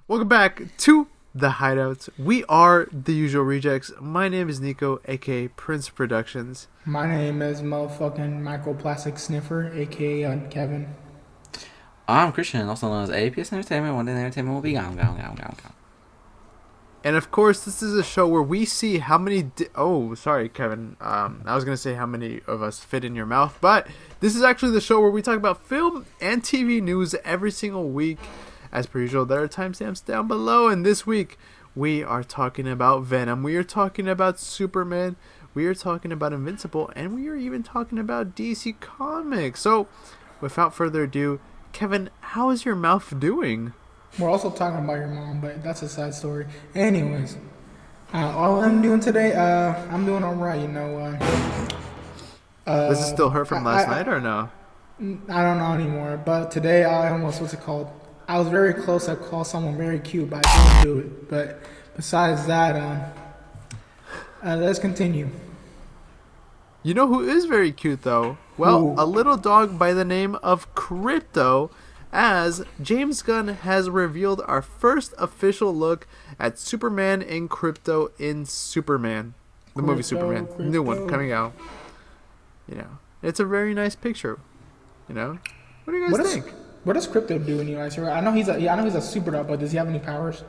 Welcome back to The Hideouts. We are the usual rejects. My name is Neco, aka Prince Productions. My name is motherfucking microplastic sniffer, aka Kevin. I'm Christian, also known as APS Entertainment. One day the entertainment will be gone. And of course, this is a show where we see how many... oh, sorry, Kevin. I was going to say how many of us fit in your mouth. But this is actually the show where we talk about film and TV news every single week. As per usual, there are timestamps down below. And this week, we are talking about Venom. We are talking about Superman. We are talking about Invincible. And we are even talking about DC Comics. So, without further ado, Kevin, how is your mouth doing? We're also talking about your mom, but that's a side story. Anyways, all I'm doing today, I'm doing all right, you know. Does it still hurt from last night or no? I don't know anymore, but today I almost, what's it called? I was very close. I called someone very cute, but I didn't do it. But besides that, let's continue. You know who is very cute, though? Well, Ooh. A little dog by the name of KRYPTO, as James Gunn has revealed our first official look at Superman and Krypto in Superman. The movie Superman. New one coming out. You know, it's a very nice picture. You know? What do you guys think? What does Krypto do in you guys? I know he's a super dog, but does he have any powers?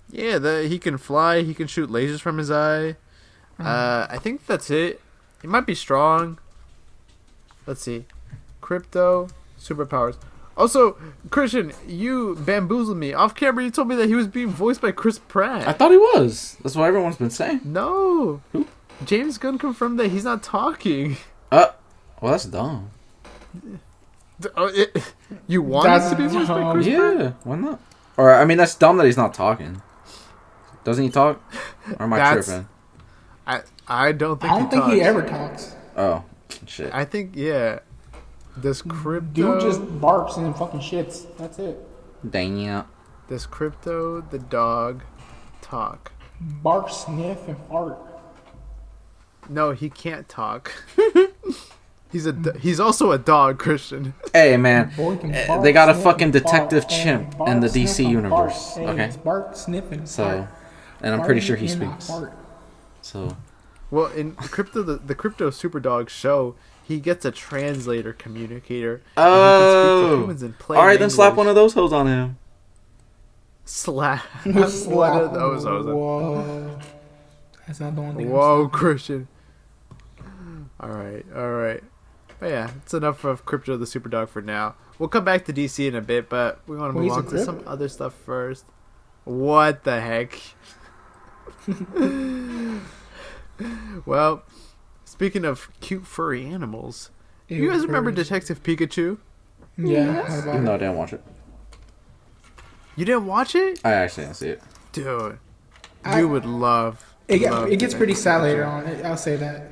Yeah, he can fly. He can shoot lasers from his eye. I think that's it. He might be strong. Let's see. Krypto, superpowers. Also, Christian, you bamboozled me. Off camera, you told me that he was being voiced by Chris Pratt. I thought he was. That's what everyone's been saying. No. Who? James Gunn confirmed that he's not talking. Well, that's dumb. You want him to be voiced by Chris Pratt? Yeah, why not? Or, I mean, that's dumb that he's not talking. Doesn't he talk? Or am I tripping? I don't think I don't think he ever talks. Oh, shit. I think, yeah. Does Krypto... Dude just barks and fucking shits. That's it. Dang it. Does Krypto the dog talk? Bark, sniff, and fart. No, he can't talk. He's also a dog, Christian. Hey, man. Bark, They got a sniff, fucking and detective fart. chimp Hey, bark, in the sniff, DC and universe. fart. Hey, Okay? it's bark, sniff, and So, fart. and I'm pretty sure he speaks. So, Well, in Krypto, the Krypto Superdog show, he gets a translator communicator. And he can speak to humans in plain alright, then slap English. one of those hoes on him. Slap one of those. Whoa. That's not the one thing. Whoa, Christian. Alright. But yeah, it's enough of Krypto the Superdog for now. We'll come back to DC in a bit, but we want to move on to some other stuff first. What the heck? Well, speaking of cute furry animals, you guys remember Detective Pikachu? Yeah. Even though I didn't watch it. You didn't watch it? I actually didn't see it. Dude, you would love It gets Detective pretty sad Pikachu. later on. I'll say that.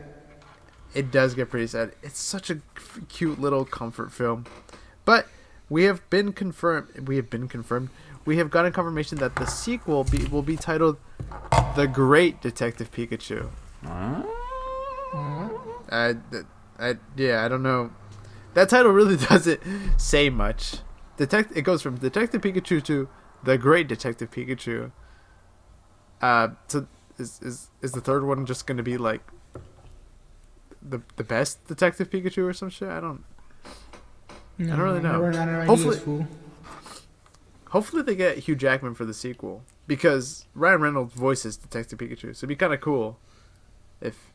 It does get pretty sad. It's such a cute little comfort film. But we have been confirmed. We have gotten confirmation that the sequel will be titled The Great Detective Pikachu. I don't know. That title really doesn't say much. It goes from Detective Pikachu to The Great Detective Pikachu. So is the third one just going to be like the best Detective Pikachu or some shit? I don't really know. Hopefully they get Hugh Jackman for the sequel, because Ryan Reynolds voices Detective Pikachu, so it'd be kind of cool if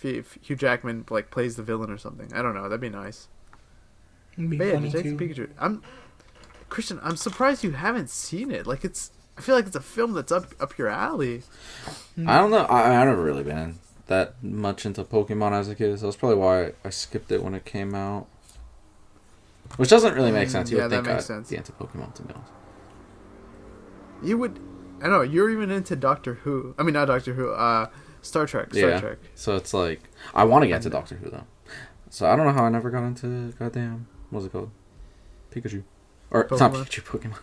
Hugh Jackman like plays the villain or something. I don't know, that'd be nice. It'd be But yeah, funny Detective too. Pikachu. Christian, I'm surprised you haven't seen it. Like I feel like it's a film that's up your alley. I don't know. I've never really been that much into Pokemon as a kid, so that's probably why I skipped it when it came out. Which doesn't really make sense. You would think I'd be into Pokemon, to be honest. You would... I know, you're even into Doctor Who. I mean, not Doctor Who, Star Trek. Star Trek. So it's like... I want to get into Doctor Who, though. So I don't know how I never got into goddamn... What's it called? Pikachu. Or, it's not Pikachu,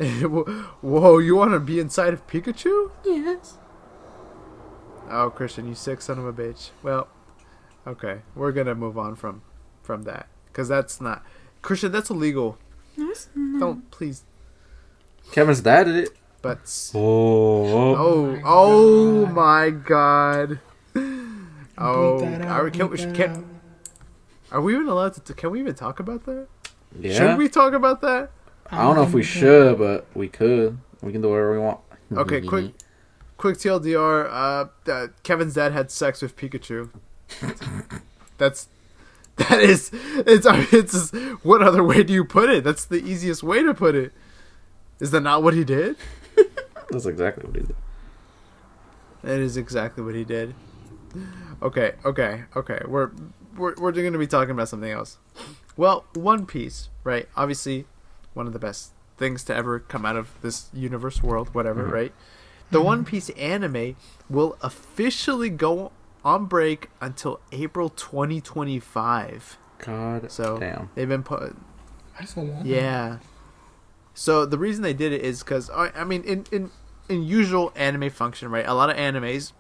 Pokemon. Whoa, you want to be inside of Pikachu? Yes. Oh, Christian, you sick son of a bitch. Well, okay. We're going to move on from that. Because that's not... Christian, that's illegal. No, it's not. Don't, please. Kevin's dad did it. But Oh my god. Oh, Bleep that are we even allowed to? Can we even talk about that? Yeah. Should we talk about that? I don't know if we should, but we could. We can do whatever we want. Okay, quick TLDR. Kevin's dad had sex with Pikachu. It's just, what other way do you put it? That's the easiest way to put it. Is that not what he did? That's exactly what he did. That is exactly what he did. Okay. We're going to be talking about something else. Well, One Piece, right? Obviously, one of the best things to ever come out of this universe, world, whatever, right? The One Piece anime will officially go on break until April 2025. God damn. They've been put. I just want one. Yeah. So the reason they did it is because I mean, in usual anime function, right? A lot of animes,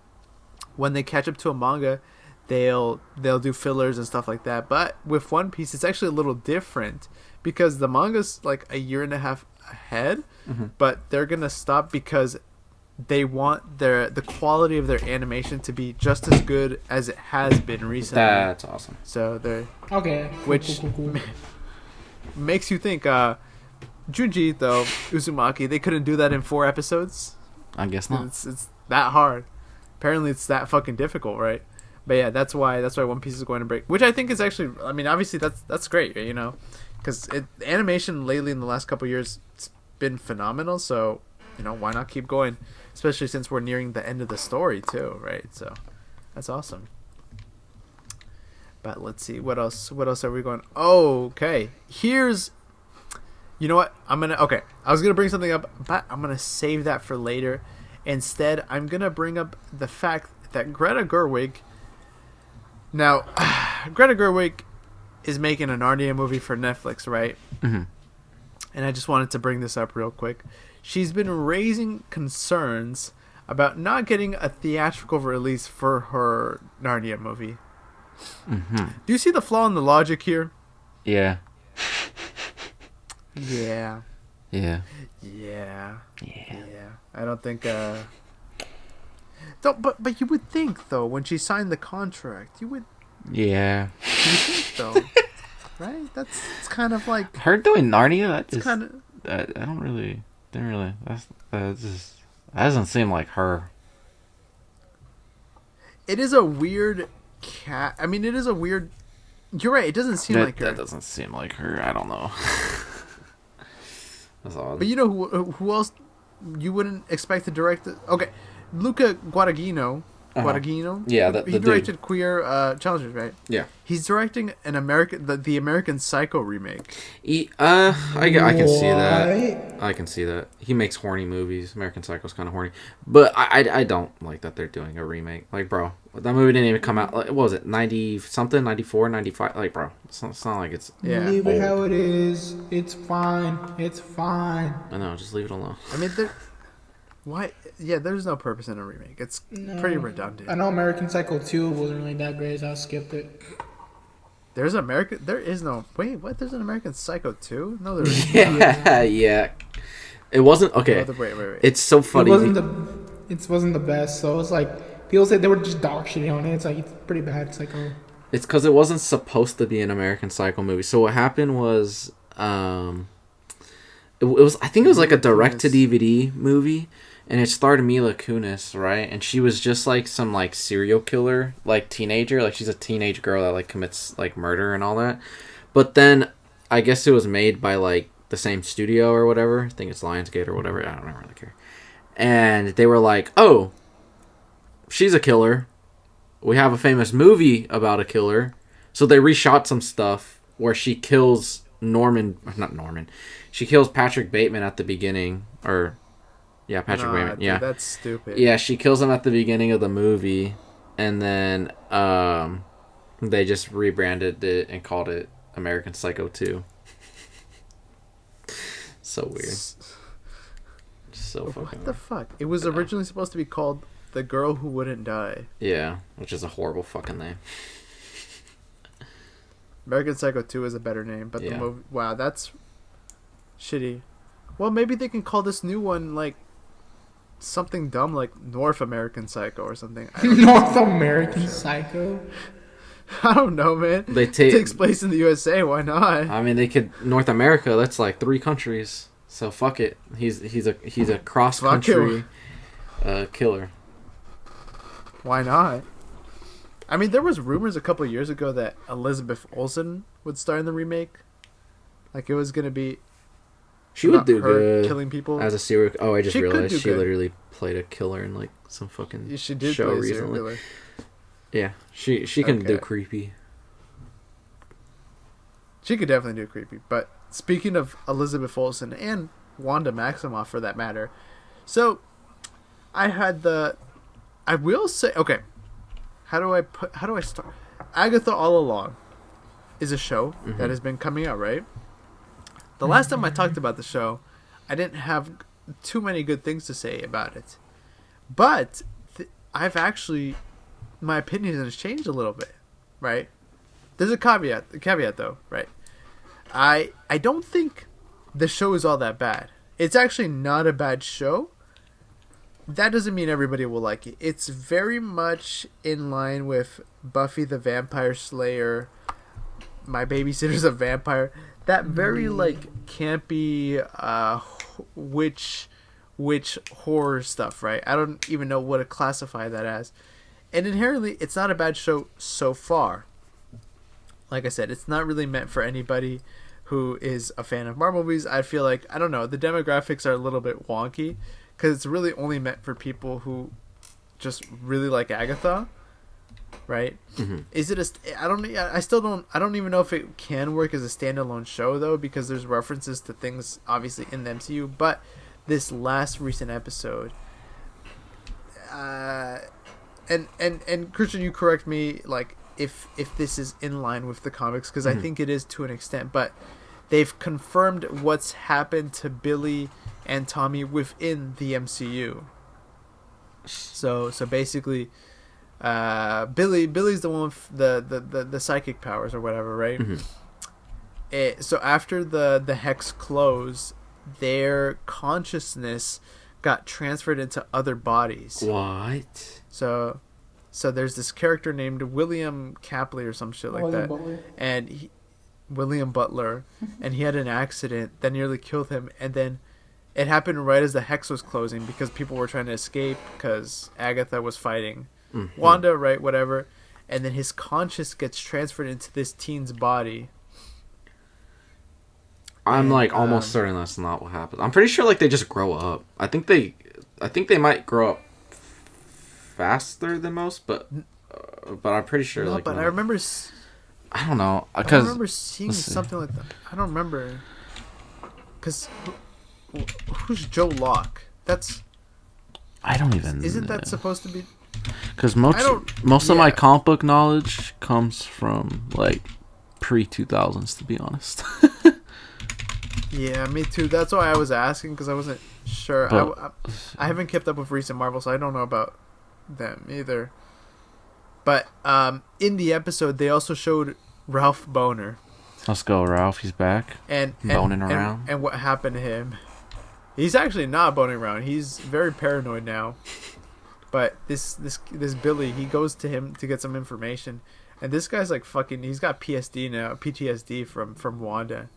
when they catch up to a manga, they'll do fillers and stuff like that. But with One Piece, it's actually a little different because the manga's like a year and a half ahead, but they're gonna stop because they want the quality of their animation to be just as good as it has been recently. That's awesome. So they're okay, which cool. makes you think Junji though Uzumaki, they couldn't do that in 4 episodes. I guess not. It's that hard. Apparently it's that fucking difficult, right? But yeah, that's why One Piece is going to break, which I think is actually, I mean, obviously that's great, you know, because animation lately in the last couple of years it's been phenomenal. So you know, why not keep going, especially since we're nearing the end of the story too, right? So that's awesome. But let's see, what else are we going? Oh, okay, you know what? I was gonna bring something up, but I'm gonna save that for later. Instead, I'm gonna bring up the fact that Greta Gerwig. Now, Greta Gerwig is making a Narnia movie for Netflix, right? Mm-hmm. And I just wanted to bring this up real quick. She's been raising concerns about not getting a theatrical release for her Narnia movie. Mm-hmm. Do you see the flaw in the logic here? Yeah. Yeah. Yeah. Yeah. I don't think. But you would think though, when she signed the contract, you would. Yeah. You think though, right? It's kind of like her doing Narnia. It's kind of. That doesn't seem like her. It is a weird cat. I mean, it is a weird. You're right. It doesn't seem like her. That doesn't seem like her. I don't know. That's odd. But you know who else you wouldn't expect to direct it? Okay, Luca Guadagnino. Yeah, he directed Queer Challengers, right? Yeah. He's directing the American Psycho remake. I can see that. I can see that. He makes horny movies. American Psycho's kind of horny, but I don't like that they're doing a remake. Like, bro, that movie didn't even come out. Like, what was it, 90 something, 94, 95? Like, bro, it's not like it's. Yeah. Leave it how it is. It's fine. I know. Just leave it alone. I mean, why? Yeah, there's no purpose in a remake. It's pretty redundant. I know American Psycho 2 wasn't really that great, so I skipped it. There is no. Wait, what? There's an American Psycho 2? No, there isn't. Yeah. It wasn't okay. Wait. It's so funny. It wasn't the best. So it's like people say they were just dog shitting on it. It's like it's pretty bad. Psycho. It's because it wasn't supposed to be an American Psycho movie. So what happened was, it was, I think it was like a direct to DVD movie. And it starred Mila Kunis, right? And she was just like some like serial killer, like teenager. Like she's a teenage girl that like commits like murder and all that. But then I guess it was made by like the same studio or whatever. I think it's Lionsgate or whatever. I don't really care. And they were like, oh, she's a killer. We have a famous movie about a killer. So they reshot some stuff where she kills She kills Patrick Bateman at the beginning. Yeah, Patrick Bateman. Dude, yeah, that's stupid. Yeah, she kills him at the beginning of the movie, and then they just rebranded it and called it American Psycho 2. So weird. So fucking what the fuck? It was originally supposed to be called The Girl Who Wouldn't Die. Yeah, which is a horrible fucking name. American Psycho 2 is a better name, but the movie... Wow, that's shitty. Well, maybe they can call this new one like something dumb like North American Psycho or something. North American Psycho. I don't know, man. It takes place in the USA. Why not? I mean, they could North America. That's like 3 countries. So fuck it. He's a cross country killer. Why not? I mean, there was rumors a couple years ago that Elizabeth Olsen would star in the remake. Like it was gonna be. She would do good killing people as a serial. Oh, I just realized she literally played a killer in like some fucking she did show play a recently. Killer. Yeah, she can do creepy. She could definitely do creepy. But speaking of Elizabeth Olsen and Wanda Maximoff for that matter, so I will say, okay, how do I start? Agatha All Along is a show that has been coming out, right? The last time I talked about the show, I didn't have too many good things to say about it. But I've actually, my opinion has changed a little bit, right? There's a caveat though, right? I don't think the show is all that bad. It's actually not a bad show. That doesn't mean everybody will like it. It's very much in line with Buffy the Vampire Slayer, My Babysitter's a Vampire. That very like campy witch horror stuff, right? I don't even know what to classify that as. And inherently, it's not a bad show so far. Like I said, it's not really meant for anybody who is a fan of Marvel movies. I feel like, I don't know, the demographics are a little bit wonky because it's really only meant for people who just really like Agatha, right? Is it I don't even know if it can work as a standalone show though, because there's references to things obviously in the MCU. But this last recent episode, and Christian, you correct me, like if this is in line with the comics, because I think it is to an extent, but they've confirmed what's happened to Billy and Tommy within the MCU. So basically, Billy's the one with the psychic powers or whatever, right? So after the hex closed, their consciousness got transferred into other bodies. What? So there's this character named William Capley or some shit like William that. Butler. And William Butler, and he had an accident that nearly killed him, and then it happened right as the hex was closing because people were trying to escape because Agatha was fighting Wanda, right, whatever, and then his conscious gets transferred into this teen's body. I'm like almost certain that's not what happens. I'm pretty sure like they just grow up. I think they might grow up faster than most, but I'm pretty sure. No, like, but no. I remember. I don't know. I remember seeing something like that. I don't remember. Because who's Joe Locke? That's. I don't even. Isn't that supposed to be? Because most of my comic book knowledge comes from like pre-2000s, to be honest. Yeah, me too. That's why I was asking, because I wasn't sure. But, I haven't kept up with recent Marvel, so I don't know about them either. But in the episode, they also showed Ralph Boner. Let's go, Ralph. He's back. And boning around. And what happened to him. He's actually not boning around. He's very paranoid now. But this Billy, he goes to him to get some information. And this guy's like fucking... He's got PTSD from Wanda.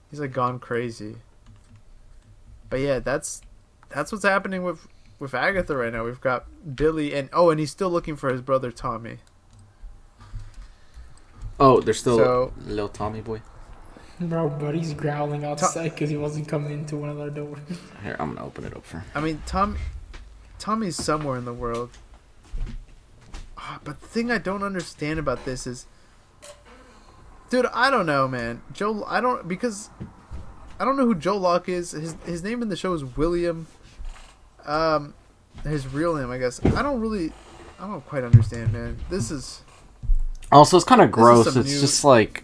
He's like gone crazy. But yeah, that's what's happening with Agatha right now. We've got Billy and he's still looking for his brother Tommy. Oh, there's still little Tommy boy. Bro, buddy's growling outside because he wasn't coming into one of our doors. Here, I'm gonna open it up for him. I mean, Tommy's somewhere in the world. But the thing I don't understand about this is, dude, I don't know, man. I don't know who Joe Locke is. His name in the show is William. His real name, I guess. I don't quite understand, man. This is. Also, it's kind of gross. It's just like,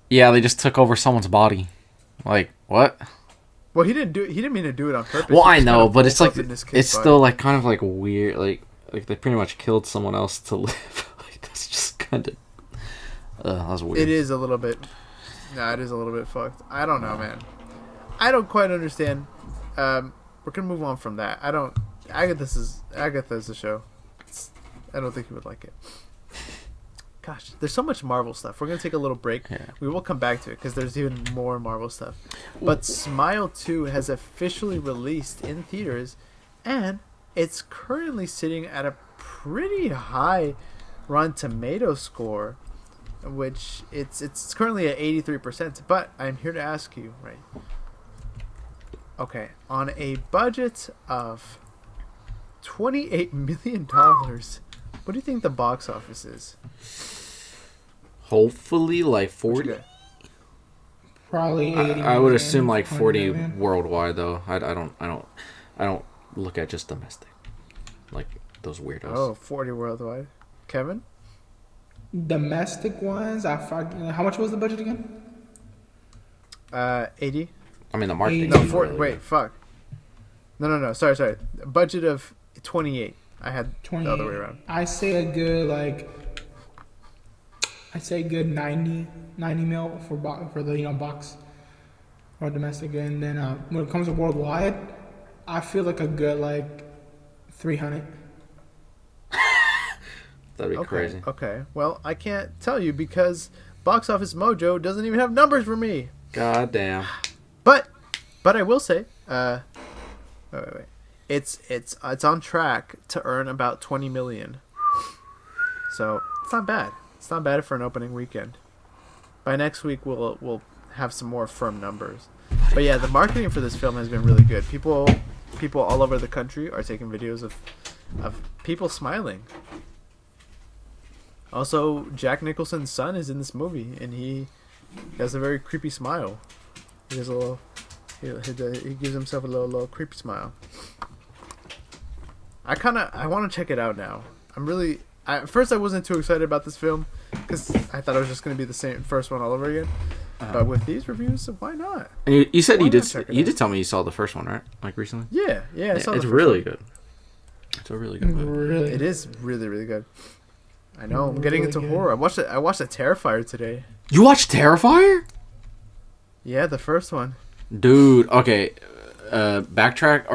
yeah, they just took over someone's body. Like, what? Well, he didn't mean to do it on purpose. Well, I know, but it's like it's still like kind of like weird. Like they pretty much killed someone else to live. Like that's just kind of. That's weird. It is a little bit. Nah, it is a little bit fucked. I don't know, man. I don't quite understand. We're gonna move on from that. Agatha's a show. I don't think you would like it. Gosh, there's so much Marvel stuff. We're gonna take a little break. Yeah. We will come back to it because there's even more Marvel stuff. But Smile 2 has officially released in theaters, and it's currently sitting at a pretty high Rotten Tomatoes score, which it's currently at 83%. But I'm here to ask you, right? Okay, on a budget of $28 million, what do you think the box office is? Hopefully, like 40. Probably 80. I would assume like 40 worldwide, though. I don't look at just domestic, like those weirdos. Oh, 40 worldwide. Kevin? Domestic ones, how much was the budget again? 80. I mean, the marketing. No, wait, fuck. No. Sorry. Budget of 28. I had 28. The other way around. I say a good 90 mil for the box or domestic, and then when it comes to worldwide, I feel like a good like 300. That'd be crazy. Okay. Well, I can't tell you because Box Office Mojo doesn't even have numbers for me. God damn. But I will say, wait. It's on track to earn about 20 million. So it's not bad. It's not bad for an opening weekend. By next week we'll have some more firm numbers. But yeah, the marketing for this film has been really good. People all over the country are taking videos of people smiling. Also, Jack Nicholson's son is in this movie, and he has a very creepy smile. He has a little. He gives himself a little creepy smile. I want to check it out now. At first I wasn't too excited about this film because I thought it was just going to be the same first one all over again. But with these reviews, why not? And you said you did tell me you saw the first one, right? Like recently? Yeah. I saw it's really good. It's a really good movie. Really? It is really, really good. I know. I'm getting into horror. I watched a Terrifier today. You watched Terrifier? Yeah, the first one. Dude, okay. Backstory.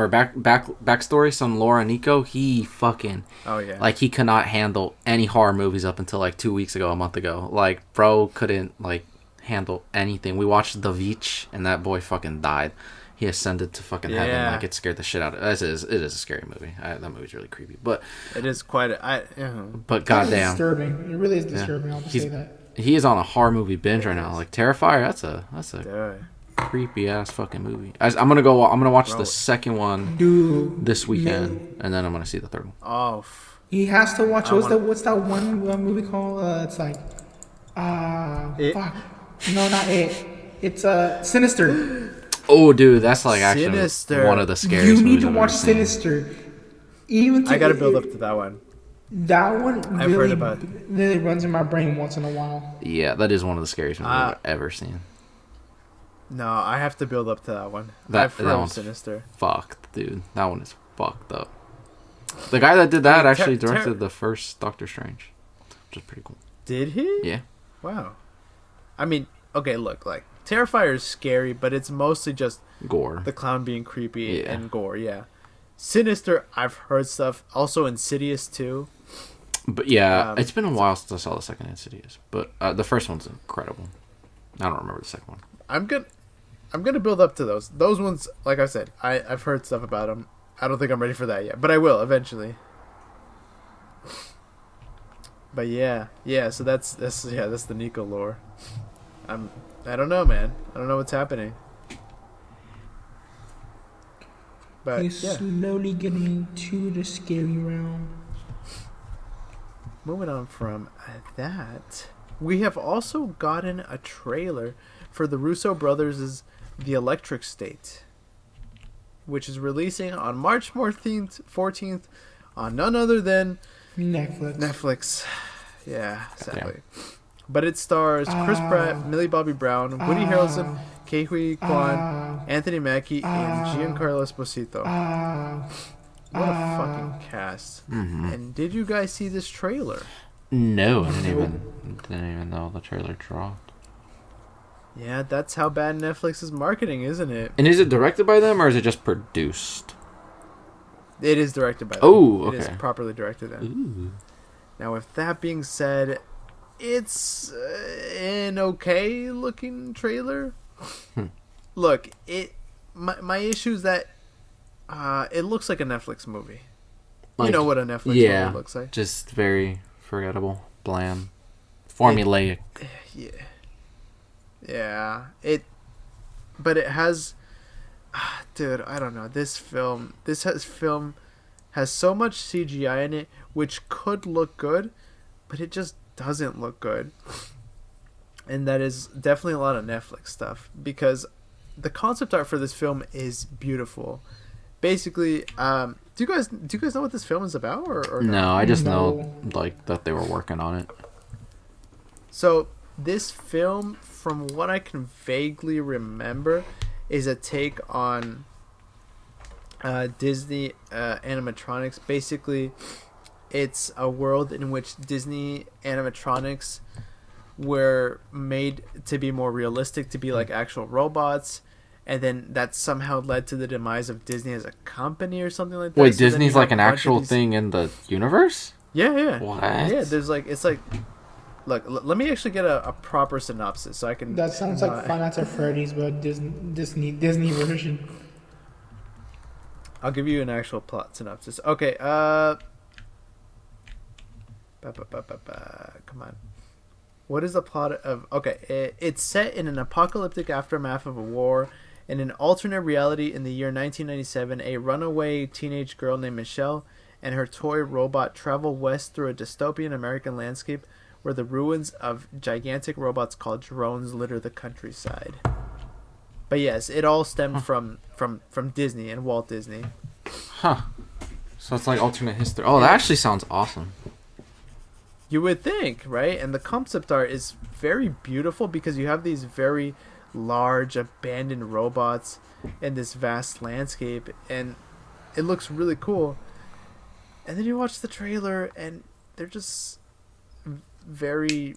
Some Laura Neco. He fucking. Oh yeah. Like he could not handle any horror movies up until like 2 weeks ago, a month ago. Like bro couldn't like handle anything. We watched The Beach, and that boy fucking died. He ascended to fucking heaven. Like it scared the shit out of it. It is a scary movie. That movie's really creepy, but it is quite. But goddamn, disturbing. It really is disturbing. I'll just say that. He is on a horror movie binge right now. Like Terrifier. That's a creepy ass fucking movie. I'm gonna watch the second one this weekend, and then I'm gonna see the third one. Oh, he has to watch. What's that one movie called? It's like fuck. No, not it. It's Sinister. Oh, dude, that's like actually Sinister. One of the scariest movies. You need to watch Sinister. I gotta build up to that one. That one really runs in my brain once in a while. Yeah, that is one of the scariest movies I've ever seen. No, I have to build up to that one. That one's Sinister. Fucked, dude. That one is fucked up. The guy that did that actually directed the first Doctor Strange, which is pretty cool. Did he? Yeah. Wow. I mean, okay, look, like Terrifier is scary, but it's mostly just gore. The clown being creepy and gore, yeah. Sinister, I've heard stuff. Also Insidious too. But yeah, it's been a while since I saw the second Insidious. But the first one's incredible. I don't remember the second one. I'm gonna build up to those. Those ones, like I said, I've heard stuff about them. I don't think I'm ready for that yet, but I will eventually. But yeah. So that's the Neco lore. I don't know, man. I don't know what's happening. But he's slowly getting to the scary realm. Moving on from that, we have also gotten a trailer for the Russo brothers' The Electric State, which is releasing on March 14th on none other than Netflix. Yeah, sadly. But it stars Chris Pratt, Millie Bobby Brown, Woody Harrelson, Ke Kwan, Anthony Mackie, and Giancarlo Esposito. What a fucking cast. Mm-hmm. And did you guys see this trailer? No, I didn't even know the trailer dropped. Yeah, that's how bad Netflix is marketing, isn't it? And is it directed by them or is it just produced? It is directed by them. Oh, okay. It is properly directed by them. Now, with that being said, it's an okay looking trailer. Look, my issue is that it looks like a Netflix movie. Like, you know what a Netflix movie looks like. Just very forgettable, bland, formulaic. Yeah. But it has, dude, I don't know. This film has so much CGI in it, which could look good, but it just doesn't look good. And that is definitely a lot of Netflix stuff, because the concept art for this film is beautiful. Basically, do you guys know what this film is about, or no? I just know like that they were working on it. So this film, from what I can vaguely remember, is a take on Disney animatronics. Basically, it's a world in which Disney animatronics were made to be more realistic, to be like actual robots, and then that somehow led to the demise of Disney as a company or something like that. Wait, so Disney's like an actual thing in the universe? Yeah. What? Yeah, there's like, it's like, look, let me actually get a proper synopsis so I can. That sounds like Five Nights at Freddy's, but Disney version. I'll give you an actual plot synopsis. Okay, come on. What is the plot of... Okay, it's set in an apocalyptic aftermath of a war. In an alternate reality in the year 1997, a runaway teenage girl named Michelle and her toy robot travel west through a dystopian American landscape where the ruins of gigantic robots called drones litter the countryside. But yes, it all stemmed from Disney and Walt Disney. Huh. So it's like alternate history. Oh, that actually sounds awesome. You would think, right? And the concept art is very beautiful because you have these very large abandoned robots in this vast landscape, and it looks really cool. And then you watch the trailer and they're just very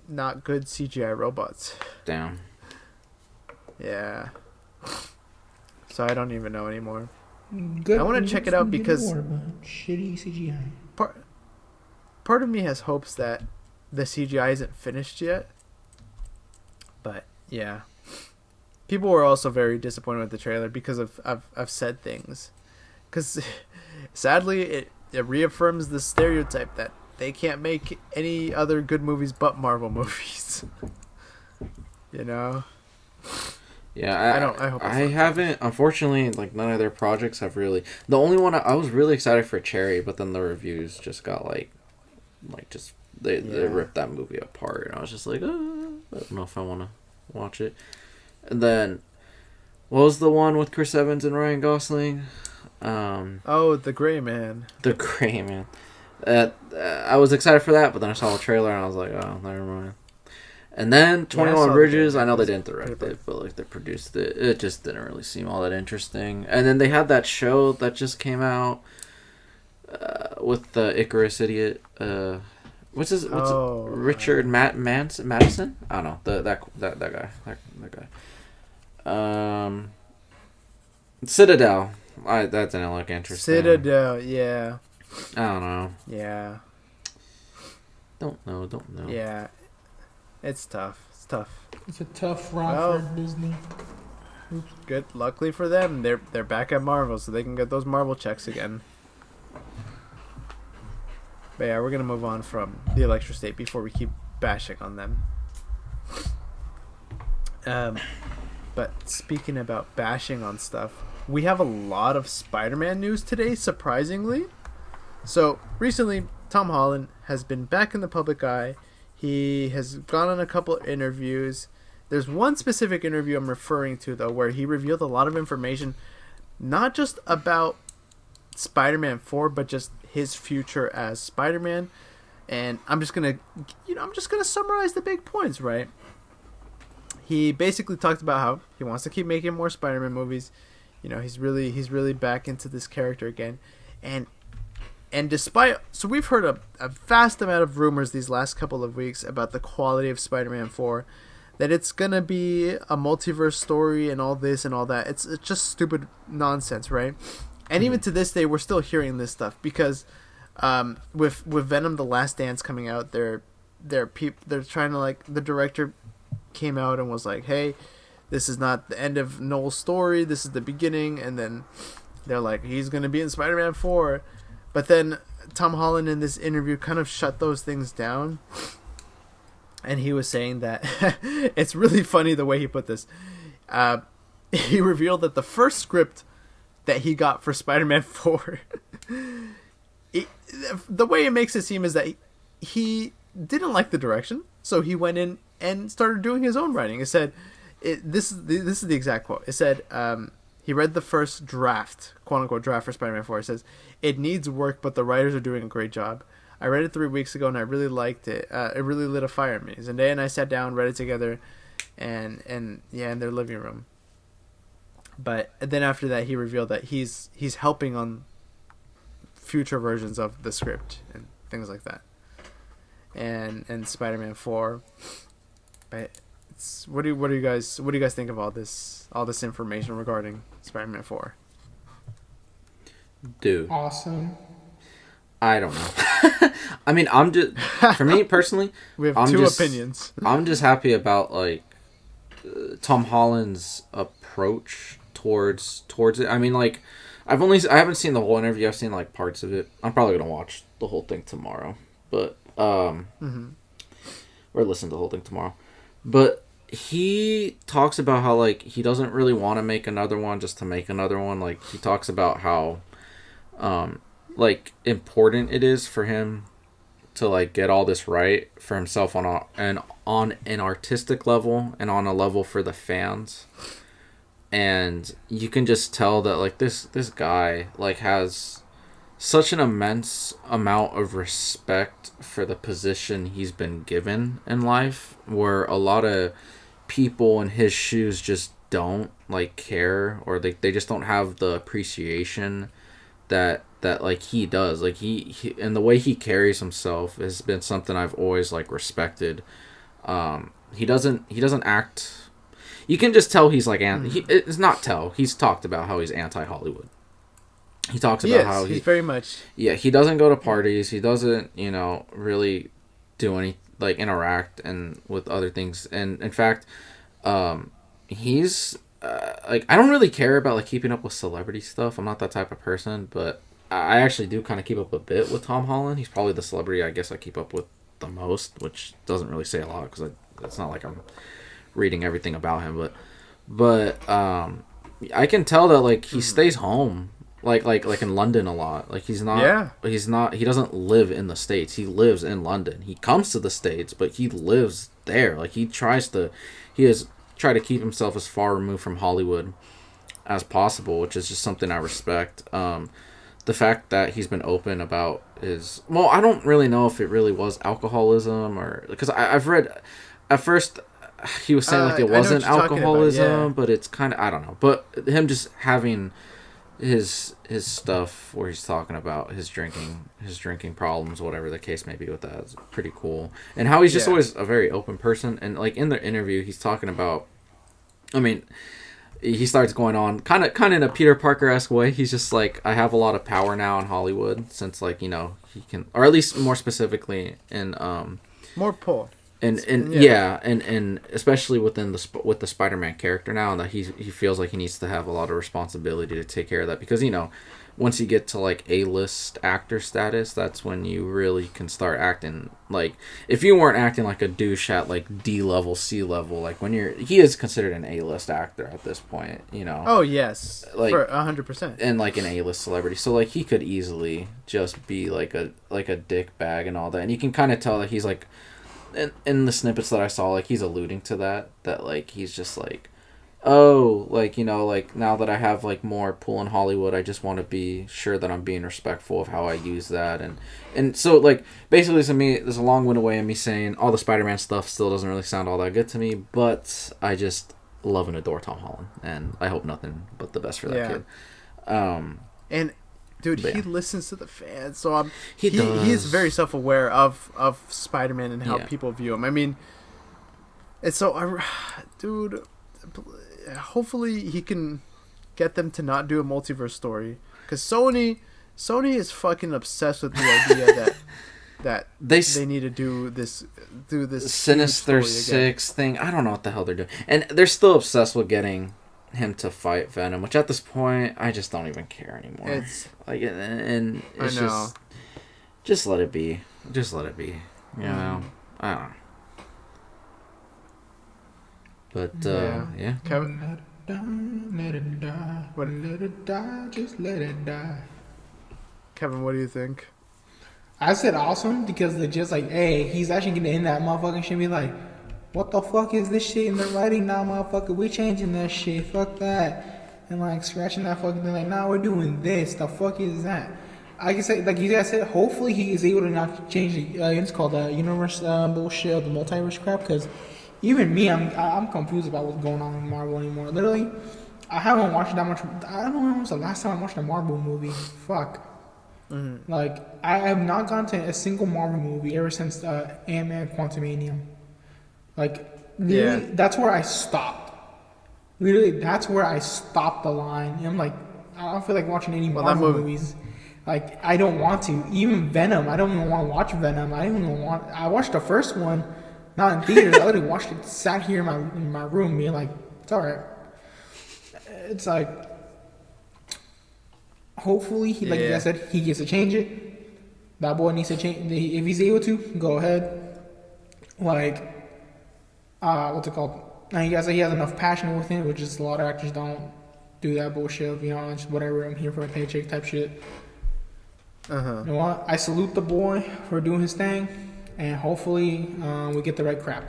not good CGI robots. Damn. Yeah. So I don't even know anymore. Good, I want to check it out because shitty CGI. Part of me has hopes that the CGI isn't finished yet. But yeah. People were also very disappointed with the trailer because of said things. Because sadly it reaffirms the stereotype that they can't make any other good movies but Marvel movies. You know? Yeah, I haven't, unfortunately, like none of their projects have really. The only one I was really excited for Cherry, but then the reviews just got they ripped that movie apart, and I was just like, I don't know if I want to watch it. And then, what was the one with Chris Evans and Ryan Gosling? The Gray Man. The Gray Man. I was excited for that, but then I saw the trailer and I was like, oh, never mind. And then 21 Bridges, I know they didn't direct it, but like they produced it. It just didn't really seem all that interesting. And then they had that show that just came out with the Icarus idiot. What's Richard Madison? I don't know. That guy. Citadel. That didn't look interesting. Citadel, yeah. I don't know. Yeah. Don't know. Yeah. It's tough. It's a tough run for Disney. Oops. Good. Luckily for them, they're back at Marvel, so they can get those Marvel checks again. But yeah, we're gonna move on from the Electro State before we keep bashing on them. But speaking about bashing on stuff, we have a lot of Spider-Man news today, surprisingly. So recently, Tom Holland has been back in the public eye. He has gone on a couple of interviews. There's one specific interview I'm referring to, though, where he revealed a lot of information, not just about Spider-Man 4, but just his future as Spider-Man. And I'm just gonna summarize the big points, right? He basically talked about how he wants to keep making more Spider-Man movies. You know, he's really back into this character again, and despite, so we've heard a vast amount of rumors these last couple of weeks about the quality of Spider-Man 4. that it's gonna be a multiverse story and all this and all that. It's just stupid nonsense, right? And even to this day, we're still hearing this stuff because with Venom: The Last Dance coming out, they're trying to, like, the director came out and was like, hey, this is not the end of Noel's story, this is the beginning. And then they're like, he's gonna be in Spider-Man 4, but then Tom Holland in this interview kind of shut those things down, and he was saying that it's really funny the way he put this. He revealed that the first script that he got for Spider-Man 4, the way it makes it seem is that he didn't like the direction, so he went in and started doing his own writing. It said, this is the exact quote. It said, he read the first draft, quote unquote draft for Spider-Man 4. It says, it needs work, but the writers are doing a great job. I read it 3 weeks ago and I really liked it. It really lit a fire in me. Zendaya and I sat down, read it together, and in their living room. But then after that, he revealed that he's helping on future versions of the script and things like that. And Spider-Man 4. But what do you guys think of all this information regarding Spider-Man 4? Dude, awesome. I don't know. I mean, I'm just, for me personally, we have two opinions. I'm just happy about, like, Tom Holland's approach towards it. I mean, like, I haven't seen the whole interview. I've seen, like, parts of it. I'm probably gonna watch the whole thing tomorrow, but or listen to the whole thing tomorrow. But he talks about how, like, he doesn't really want to make another one just to make another one. Like, he talks about how like, important it is for him to, like, get all this right for himself on an artistic level and on a level for the fans. And you can just tell that, like, this guy, like, has such an immense amount of respect for the position he's been given in life, where a lot of people in his shoes just don't, like, care, or they just don't have the appreciation that like he does. Like, he and the way he carries himself has been something I've always, like, respected. He doesn't act. You can just tell he's like it's not tell. He's talked about how he's anti-Hollywood. He talks about how he's very much. Yeah, he doesn't go to parties. He doesn't, really do any, like, interact and with other things. And in fact, he's like, I don't really care about, like, keeping up with celebrity stuff. I'm not that type of person, but I actually do kind of keep up a bit with Tom Holland. He's probably the celebrity I guess I keep up with the most, which doesn't really say a lot because it's not like I'm reading everything about him. But I can tell that, like, he stays home, like in London a lot. Like, he doesn't live in the States. He lives in London. He comes to the States, but he lives there. Like, he has tried to keep himself as far removed from Hollywood as possible, which is just something I respect. The fact that he's been open about I don't really know if it really was alcoholism, or because I've read at first he was saying, like, it wasn't alcoholism, but it's kind of, I don't know. But him just having his stuff where he's talking about his drinking problems, whatever the case may be with that, is pretty cool. And how he's just always a very open person. And, like, in the interview, he's talking about, I mean, he starts going on kind of in a Peter Parker-esque way. He's just like, I have a lot of power now in Hollywood, since, like, he can, or at least more specifically in more pull. And especially with the Spider-Man character now, that he feels like he needs to have a lot of responsibility to take care of that, because once you get to, like, A-list actor status, that's when you really can start acting like, if you weren't acting like a douche at, like, D level, C level, like, he is considered an A-list actor at this point, Oh yes, like, for 100%, and, like, an A-list celebrity. So, like, he could easily just be like a dick bag and all that, and you can kind of tell that he's, like, in the snippets that I saw, like, he's alluding to that, like, he's just like, oh, like, like, now that I have, like, more pull in Hollywood, I just want to be sure that I'm being respectful of how I use that. And so, like, basically, to me, there's a long-winded way of me saying all the Spider-Man stuff still doesn't really sound all that good to me, but I just love and adore Tom Holland, and I hope nothing but the best for that kid. And dude, he listens to the fans, so he is very self-aware of Spider-Man and how people view him. I mean, And so, dude, hopefully he can get them to not do a multiverse story, because Sony is fucking obsessed with the idea that they need to do this Sinister Six thing. I don't know what the hell they're doing, and they're still obsessed with getting him to fight Venom, which at this point I just don't even care anymore. It's like, and it's just let it be. Just let it be. You know, I don't know. But yeah. Kevin, let it die. Let it die. Just let it die. Kevin, what do you think? I said awesome because they're just like, hey, he's actually gonna end that motherfucking shit. Be like, what the fuck is this shit in the writing now, motherfucker? We changing that shit. Fuck that. And like scratching that fucking thing. Like, nah, we're doing this. The fuck is that? I can say, like you guys said, hopefully he is able to not change the. It's called the universe bullshit of the multiverse crap. Because even me, I'm confused about what's going on in Marvel anymore. Literally, I haven't watched that much. I don't know when was the last time I watched a Marvel movie. Fuck. Mm-hmm. Like, I have not gone to a single Marvel movie ever since Ant-Man Quantumanium. Like, literally, that's where I stopped. Literally, that's where I stopped the line. And I'm like, I don't feel like watching any Marvel movies. Like, I don't want to. Even Venom, I don't even want to watch Venom. I watched the first one, not in theaters. I literally watched it, sat here in my room, being like, it's alright. It's like, hopefully, like you guys said, he gets to change it. That boy needs to change. If he's able to, go ahead. Like, what's it called? Now you guys say he has enough passion with it, which is a lot of actors don't do that bullshit. You know, just whatever. I'm here for a paycheck type shit. You know what? I salute the boy for doing his thing, and hopefully we get the right crap.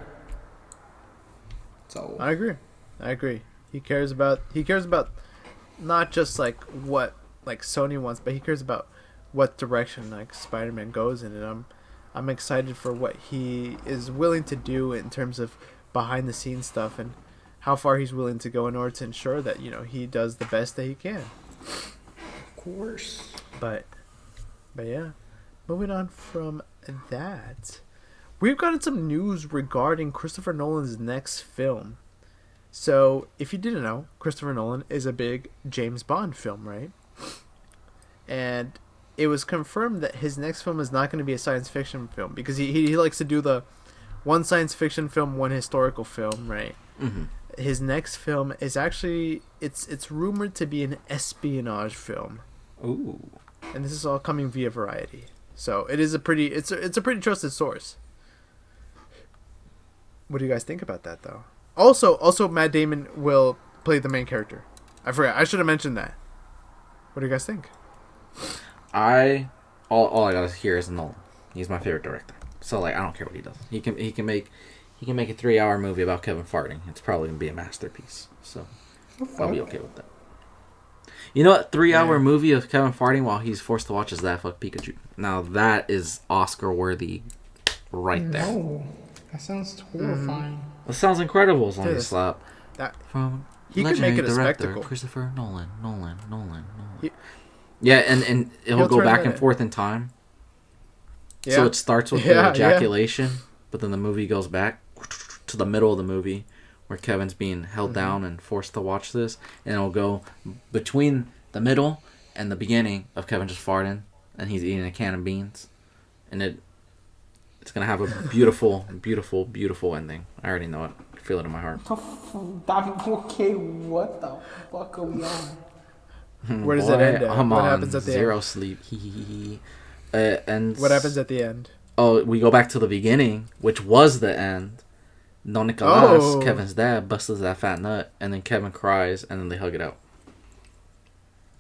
So I agree. He cares about not just like what like Sony wants, but he cares about what direction like Spider-Man goes in, and I'm excited for what he is willing to do in terms of behind the scenes stuff and how far he's willing to go in order to ensure that, you know, he does the best that he can. Of course. But yeah, moving on from that, we've gotten some news regarding Christopher Nolan's next film. So, if you didn't know, Christopher Nolan is a big James Bond film, right? And it was confirmed that his next film is not going to be a science fiction film, because he likes to do the one science fiction film, one historical film, right? Mm-hmm. His next film is actually, it's rumored to be an espionage film. Ooh. And this is all coming via Variety. So it is a pretty trusted source. What do you guys think about that, though? Also, Matt Damon will play the main character. I forgot. I should have mentioned that. What do you guys think? All I gotta hear is Nolan. He's my favorite director. So like, I don't care what he does. He can make a 3-hour movie about Kevin farting. It's probably gonna be a masterpiece. So I'll be okay with that. You know what? 3-hour movie of Kevin farting while he's forced to watch is That Fuck Pikachu. Now that is Oscar worthy, right there. No, that sounds horrifying. That sounds incredible as long as you slap. From he could make it a spectacle. Christopher Nolan. And he'll go back and forth in time. Yeah. So it starts with the ejaculation, but then the movie goes back to the middle of the movie where Kevin's being held down and forced to watch this, and it'll go between the middle and the beginning of Kevin just farting and he's eating a can of beans, and it's gonna have a beautiful, beautiful, beautiful ending. I already know it. I feel it in my heart. Okay, what the fuck are we on? Where does it end? What happens at the zero end? Sleep. And what happens at the end? Oh, we go back to the beginning, which was the end. Don Nicolas, Kevin's dad, busts that fat nut, and then Kevin cries, and then they hug it out.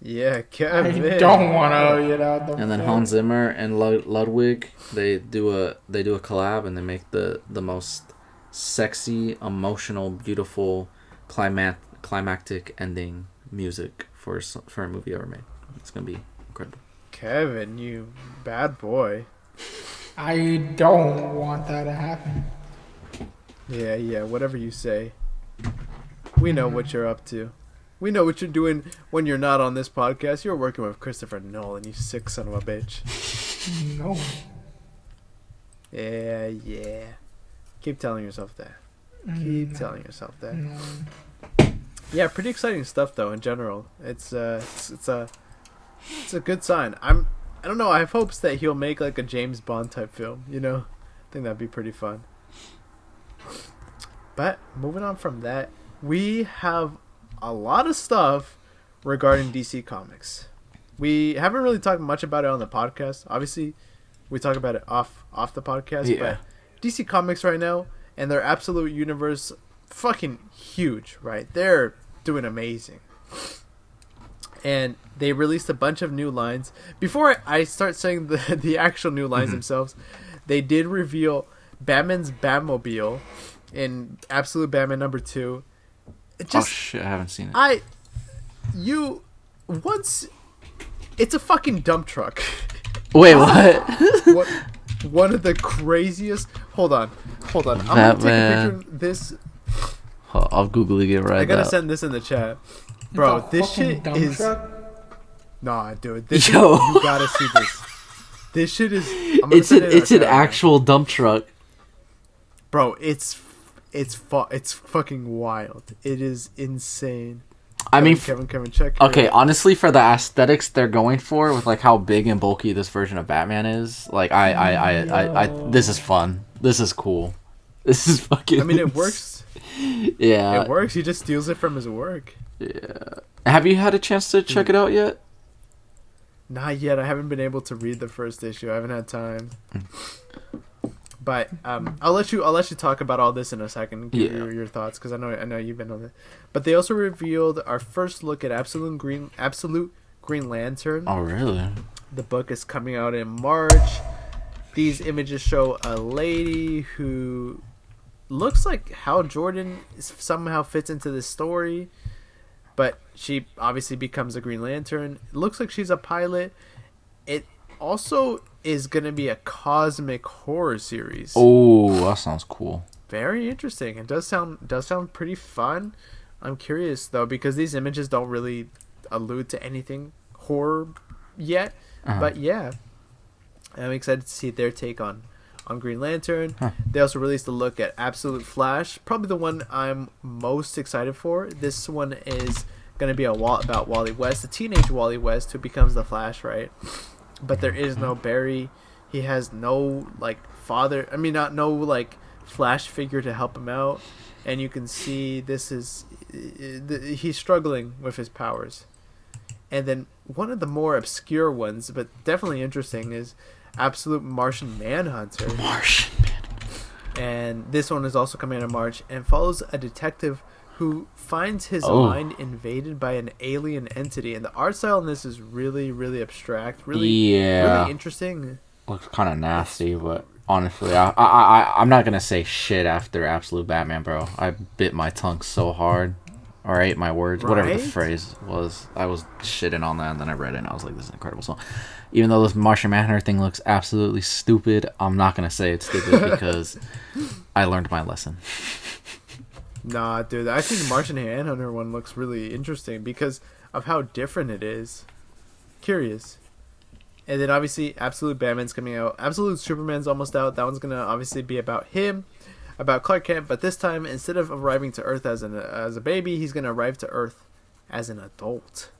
Yeah, Kevin. I don't want to hug it out. And then Hans Zimmer and Ludwig, they do a collab, and they make the most sexy, emotional, beautiful, climactic ending music for a movie ever made. It's gonna be incredible. Kevin, you bad boy. I don't want that to happen. Yeah, whatever you say. We know what you're up to. We know what you're doing when you're not on this podcast. You're working with Christopher Nolan, you sick son of a bitch. No. Yeah. Keep telling yourself that. Keep telling yourself that. Yeah, pretty exciting stuff though. In general, it's a good sign. I don't know. I have hopes that he'll make like a James Bond type film. You know, I think that'd be pretty fun. But moving on from that, we have a lot of stuff regarding DC Comics. We haven't really talked much about it on the podcast. Obviously, we talk about it off the podcast. Yeah. But DC Comics right now and their Absolute Universe, fucking huge, right? They're doing amazing. And they released a bunch of new lines. Before I start saying the actual new lines themselves, they did reveal Batman's Batmobile in Absolute Batman #2. Oh shit, I haven't seen it. It's a fucking dump truck. Wait, what? One of the craziest. Hold on. I'm gonna take a picture of this. I'll Google it right now. I gotta send this in the chat. Bro, this shit is... Truck? Nah, dude. You gotta see this. This shit is... It's an actual dump truck. Bro, it's fucking wild. It is insane. I mean... Kevin, check. Okay, honestly, for the aesthetics they're going for, with like how big and bulky this version of Batman is, like, I this is fun. This is cool. This is fucking... I mean, it works. Yeah. It works. He just steals it from his work. Yeah. Have you had a chance to check it out yet? Not yet. I haven't been able to read the first issue. I haven't had time. But I'll let you talk about all this in a second. Give your thoughts, because I know you've been on it. But they also revealed our first look at Absolute Green Lantern. Oh, really? The book is coming out in March. These images show a lady who looks like Hal Jordan somehow fits into this story, but she obviously becomes a Green Lantern. It looks like she's a pilot. It also is going to be a cosmic horror series. Oh, that sounds cool. Very interesting. It does sound pretty fun. I'm curious though, because these images don't really allude to anything horror yet. But yeah, I'm excited to see their take on Green Lantern. They also released a look at Absolute Flash, probably the one I'm most excited for. This one is going to be about Wally West, the teenage Wally West who becomes the Flash, right? But there is no Barry. He has no Flash figure to help him out, and you can see he's struggling with his powers. And then one of the more obscure ones, but definitely interesting, is Absolute Martian Manhunter. And this one is also coming out in March and follows a detective who finds his mind invaded by an alien entity. And the art style in this is really, really abstract, really interesting. Looks kind of nasty, but honestly, I'm not gonna say shit after Absolute Batman, bro. I bit my tongue so hard. Or ate my words, whatever the phrase was. I was shitting on that, and then I read it, and I was like, this is incredible. So, even though this Martian Manhunter thing looks absolutely stupid, I'm not going to say it's stupid because I learned my lesson. Nah, dude, I think the Martian Manhunter one looks really interesting because of how different it is. Curious. And then, obviously, Absolute Batman's coming out. Absolute Superman's almost out. That one's going to obviously be about him. About Clark Kent, but this time instead of arriving to Earth as a baby, he's gonna arrive to Earth as an adult.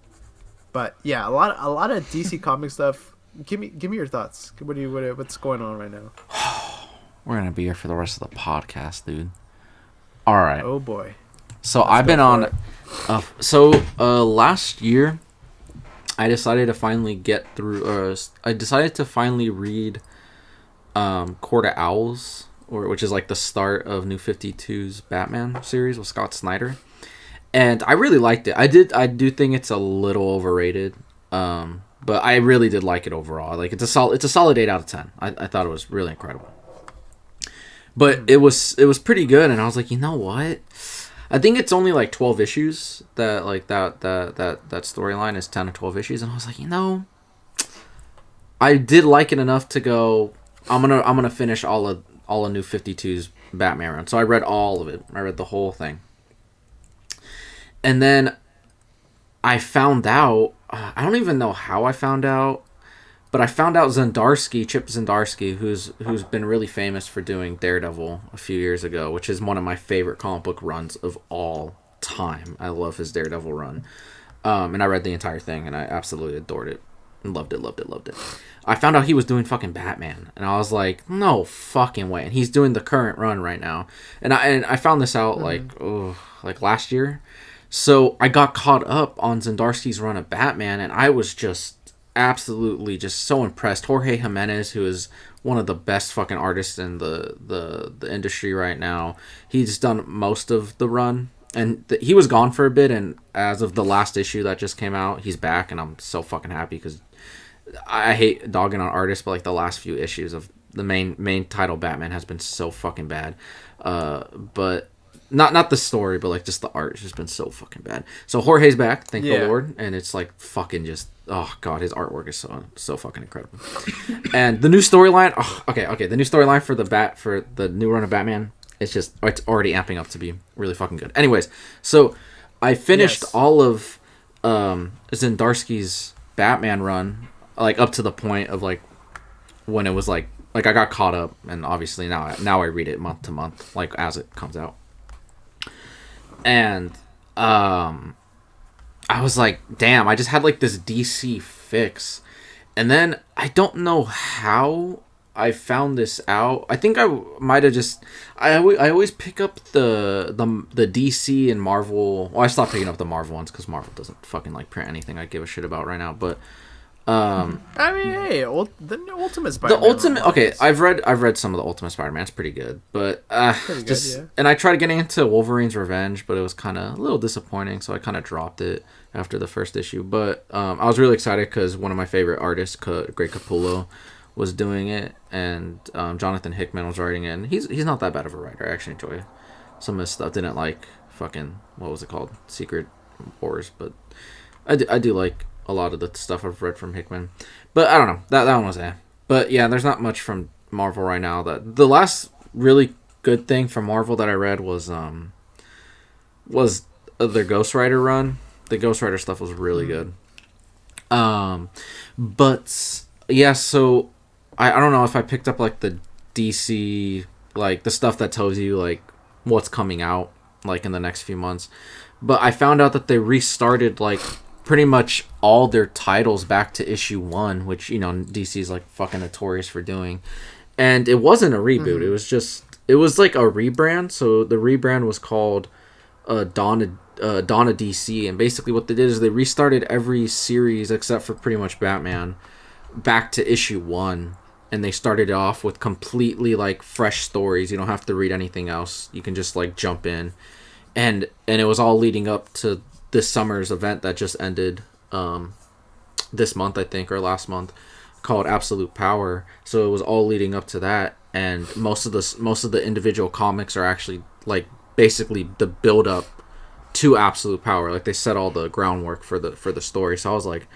But yeah, a lot of DC comic stuff. Give me your thoughts. What's going on right now? We're gonna be here for the rest of the podcast, dude. All right. Oh boy. So I've been on. Last year, I decided to finally get through. I decided to finally read, Court of Owls. Which is like the start of New 52's Batman series with Scott Snyder, and I really liked it. I do think it's a little overrated, but I really did like it overall. Like it's a solid 8 out of 10. I thought it was really incredible, but it was pretty good. And I was like, you know what? I think it's only like 12 issues. That storyline is 10 or 12 issues, and I was like, I did like it enough to go. I'm gonna finish all of New 52's Batman run. So I read all of it. I read the whole thing. And then I found out, I don't even know how I found out, But I found out Chip Zdarsky, who's been really famous for doing Daredevil a few years ago, which is one of my favorite comic book runs of all time. I love his Daredevil run. And I read the entire thing, and I absolutely adored it. And loved it. I found out he was doing fucking Batman, and I was like, no fucking way. And he's doing the current run right now. And I found this out like last year. So I got caught up on Zdarsky's run of Batman, and I was just absolutely just so impressed. Jorge Jimenez, who is one of the best fucking artists in the industry right now, he's done most of the run, and he was gone for a bit, and as of the last issue that just came out, he's back, and I'm so fucking happy, because I hate dogging on artists, but like the last few issues of the main title Batman has been so fucking bad, but Not the story, but like just the art has just been so fucking bad. So Jorge's back, thank the Lord, and it's like fucking just, oh god, his artwork is so fucking incredible. And the new storyline, the new storyline for the new run of Batman, it's already amping up to be really fucking good. Anyways, so I finished all of Zdarsky's Batman run, like up to the point of like when it was like I got caught up, and obviously now I read it month to month, like as it comes out. And I was like, damn, I just had like this DC fix. And then I don't know how I found this out. I think I might have just I always pick up the DC and Marvel. Well, I stopped picking up the Marvel ones because Marvel doesn't fucking like print anything I give a shit about right now. But I mean, hey, the new Ultimate Spider-Man. The Ultimate, okay, I've read some of the Ultimate Spider-Man. It's pretty good, but pretty good, yeah. And I tried getting into Wolverine's Revenge, but it was kind of a little disappointing, so I kind of dropped it after the first issue. But I was really excited because one of my favorite artists, Greg Capullo, was doing it, and Jonathan Hickman was writing it. And he's not that bad of a writer. I actually enjoy some of his stuff. Didn't like fucking, what was it called, Secret Wars, but I do like a lot of the stuff I've read from Hickman, but I don't know, that one was But yeah, there's not much from Marvel right now. That the last really good thing from Marvel that I read was their Ghost Rider run. The Ghost Rider stuff was really good. But yeah, so I don't know if I picked up like the DC, like the stuff that tells you like what's coming out like in the next few months, but I found out that they restarted like pretty much all their titles back to issue 1, which, you know, DC's like fucking notorious for doing. And it wasn't a reboot. It was like a rebrand. So the rebrand was called Dawn of DC, and basically what they did is they restarted every series except for pretty much Batman back to issue 1, and they started it off with completely like fresh stories. You don't have to read anything else. You can just like jump in, and it was all leading up to this summer's event that just ended this month, I think, or last month, called Absolute Power. So it was all leading up to that, and most of the individual comics are actually like basically the build up to Absolute Power. Like they set all the groundwork for the story. So I was like,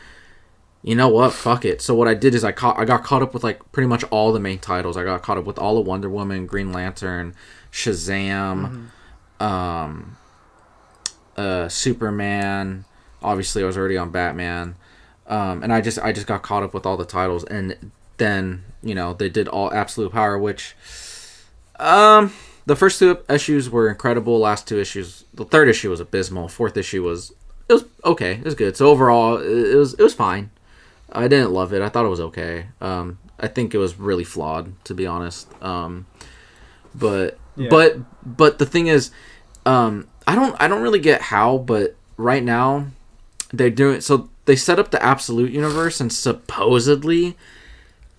you know what, fuck it. So what I did is I got caught up with like pretty much all the main titles. I got caught up with all of Wonder Woman, Green Lantern, Shazam, Superman. Obviously I was already on Batman, and I just got caught up with all the titles. And then, you know, they did all Absolute Power, which the first 2 issues were incredible. Last 2 issues, the 3rd issue was abysmal. 4th issue was okay, it was good. So overall it was fine. I didn't love it. I thought it was okay. I think it was really flawed, to be honest. But the thing is, I don't really get how, but right now they're doing, so they set up the Absolute universe, and supposedly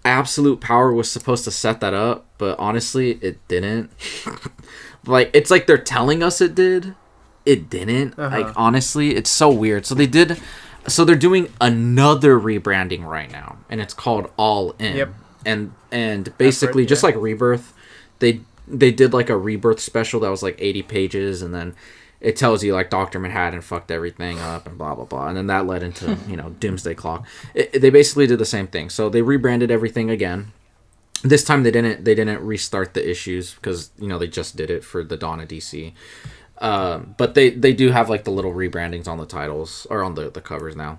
Absolute Power was supposed to set that up, but honestly it didn't. Like, it's like they're telling us it did. It didn't. Like, honestly, it's so weird. So they're doing another rebranding right now, and it's called All In. Yep. And basically just like Rebirth, they did like a Rebirth special that was like 80 pages, and then it tells you like Dr. Manhattan fucked everything up and blah blah blah, and then that led into, you know, Doomsday Clock. They basically did the same thing. So they rebranded everything again. This time they didn't restart the issues because, you know, they just did it for the Dawn of DC. But they do have like the little rebrandings on the titles or on the covers now.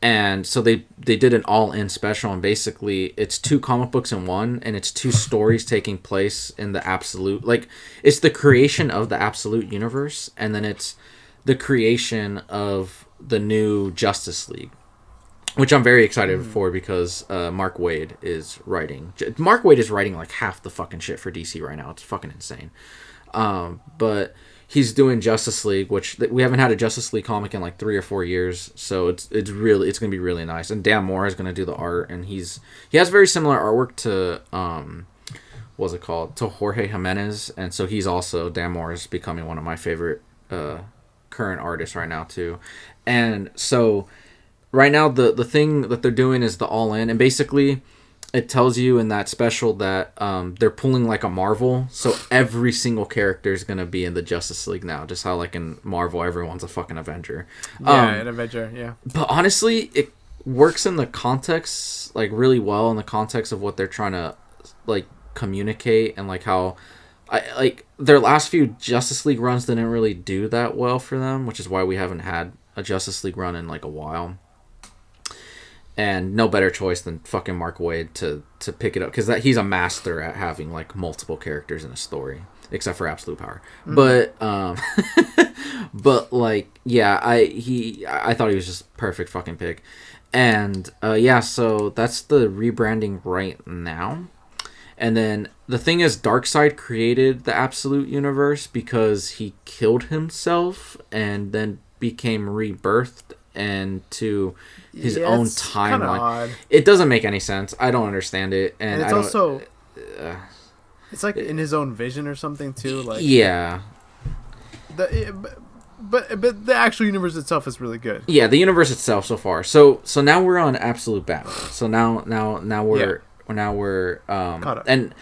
And so they did an all-in special, and basically it's 2 comic books in one, and it's 2 stories taking place in the absolute, like, it's the creation of the absolute universe, and then it's the creation of the new Justice League, which I'm very excited for, because Mark Waid is writing like half the fucking shit for DC right now. It's fucking insane. But he's doing Justice League, which we haven't had a Justice League comic in like 3 or 4 years, so it's gonna be really nice. And Dan Moore is gonna do the art, and he has very similar artwork to what's it called, to Jorge Jimenez, and so Dan Moore is becoming one of my favorite current artists right now too. And so right now the thing that they're doing is the all in, and basically it tells you in that special that they're pulling like a Marvel, so every single character is going to be in the Justice League now, just how like in Marvel everyone's a fucking Avenger. An Avenger, yeah. But honestly, it works in the context like really well, in the context of what they're trying to like communicate, and like how their last few Justice League runs didn't really do that well for them, which is why we haven't had a Justice League run in like a while. And no better choice than fucking Mark Waid to pick it up, because he's a master at having like multiple characters in a story, except for Absolute Power. But but like, yeah, I thought he was just perfect fucking pick. And so that's the rebranding right now. And then the thing is, Darkseid created the Absolute Universe because he killed himself and then became rebirthed into his own timeline. It doesn't make any sense. I don't understand it, and it's also it's like in his own vision or something too. Like, yeah, but the actual universe itself is really good. Yeah, the universe itself so far. So now we're on Absolute Batman. So now we're caught up. And